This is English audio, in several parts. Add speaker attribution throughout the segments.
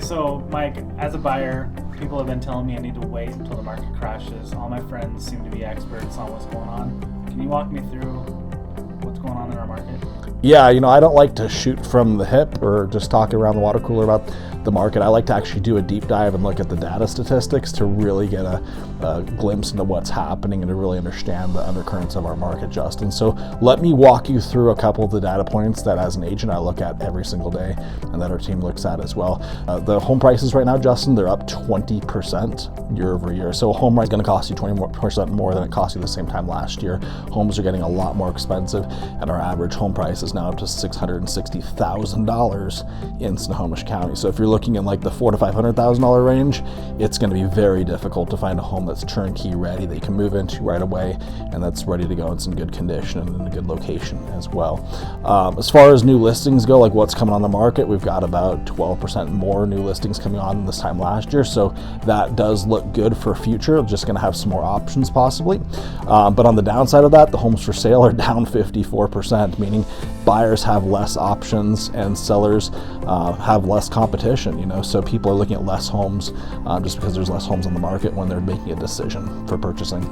Speaker 1: Okay, so Mike, as a buyer, people have been telling me I need to wait until the market crashes. All my friends seem to be experts on what's going on. Can you walk me through what's going on in our market?
Speaker 2: Yeah, I don't like to shoot from the hip or just talk around the water cooler about the market. I like to actually do a deep dive and look at the data statistics to really get a glimpse into what's happening and to really understand the undercurrents of our market, Justin. So let me walk you through a couple of the data points that as an agent I look at every single day and that our team looks at as well. The home prices right now, Justin, they're up 20% year over year. So a home is going to cost you 20% more than it cost you the same time last year. Homes are getting a lot more expensive, and our average home price is now up to $660,000 in Snohomish County. So if you're looking in like the $400,000 to $500,000 range, it's going to be very difficult to find a home that's turnkey ready that you can move into right away and that's ready to go in some good condition and in a good location as well. As far as new listings go, like what's coming on the market, we've got about 12% more new listings coming on this time last year. So that does look good for future. Just going to have some more options possibly. But on the downside of that, the homes for sale are down 54%, meaning buyers have less options and sellers have less competition, so people are looking at less homes just because there's less homes on the market when they're making a decision for purchasing.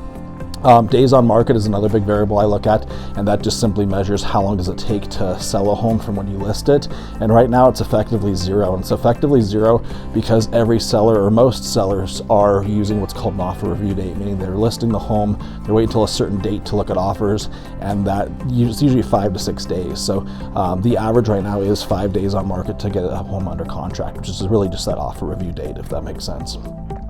Speaker 2: Days on market is another big variable I look at, and that just simply measures how long does it take to sell a home from when you list it. And right now it's effectively zero. And it's effectively zero because every seller or most sellers are using what's called an offer review date, meaning they're listing the home, they're waiting until a certain date to look at offers, and that it's usually 5 to 6 days. So the average right now is 5 days on market to get a home under contract, which is really just that offer review date, if that makes sense.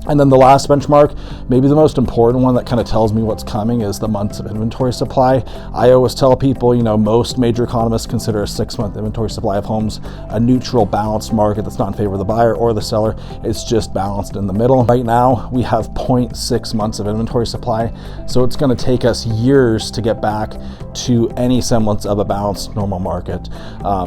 Speaker 2: And then the last benchmark, maybe the most important one that kind of tells me what's coming, is the months of inventory supply. I always tell people, most major economists consider a 6-month inventory supply of homes a neutral, balanced market that's not in favor of the buyer or the seller. It's just balanced in the middle. Right now, we have 0.6 months of inventory supply, so it's going to take us years to get back to any semblance of a balanced, normal market.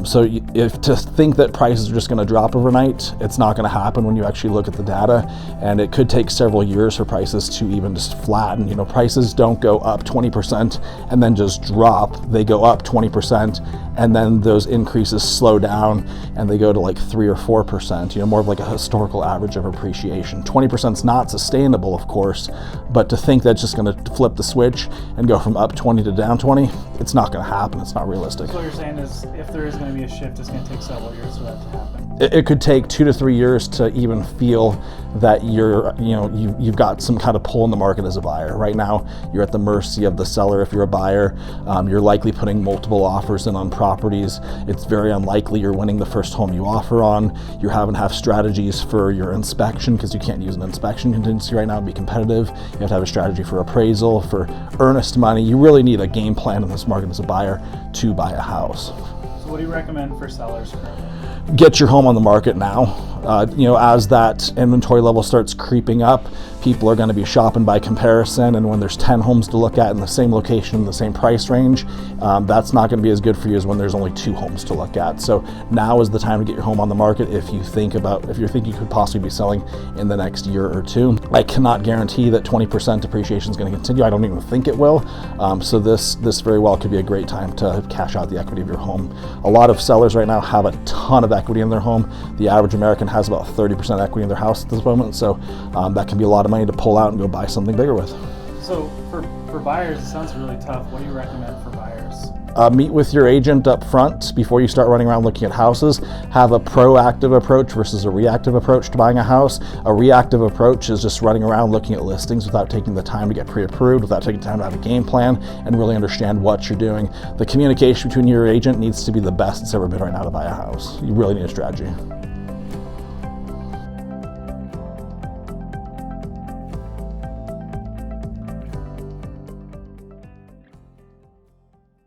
Speaker 2: So if to think that prices are just going to drop overnight, it's not going to happen when you actually look at the data, and it could take several years for prices to even just flatten. Prices don't go up 20% and then just drop. They go up 20% and then those increases slow down and they go to like 3 or 4%, more of like a historical average of appreciation. 20% is not sustainable, of course, but to think that's just going to flip the switch and go from up 20 to down 20, it's not going to happen. It's not realistic.
Speaker 1: So what you're saying is if there is going to be a shift, it's going to take several years for that to happen.
Speaker 2: It could take 2 to 3 years to even feel that you've got some kind of pull in the market as a buyer. Right now, you're at the mercy of the seller. If you're a buyer, you're likely putting multiple offers in on properties. It's very unlikely you're winning the first home you offer on. You're having to have strategies for your inspection because you can't use an inspection contingency right now to be competitive. You have to have a strategy for appraisal, for earnest money. You really need a game plan in this market as a buyer to buy a house.
Speaker 1: So what do you recommend for sellers currently?
Speaker 2: Get your home on the market now. As that inventory level starts creeping up, people are going to be shopping by comparison, and when there's 10 homes to look at in the same location, in the same price range, that's not going to be as good for you as when there's only 2 homes to look at. So now is the time to get your home on the market if you're thinking you could possibly be selling in the next year or 2. I cannot guarantee that 20% depreciation is going to continue. I don't even think it will. So this very well could be a great time to cash out the equity of your home. A lot of sellers right now have a ton of equity in their home. The average American has about 30% equity in their house at this moment, so that can be a lot of money to pull out and go buy something bigger with.
Speaker 1: So for buyers, it sounds really tough. What do you recommend for buyers?
Speaker 2: Meet with your agent up front before you start running around looking at houses. Have a proactive approach versus a reactive approach to buying a house. A reactive approach is just running around looking at listings without taking the time to get pre-approved, without taking time to have a game plan and really understand what you're doing. The communication between your agent needs to be the best it's ever been right now to buy a house. You really need a strategy.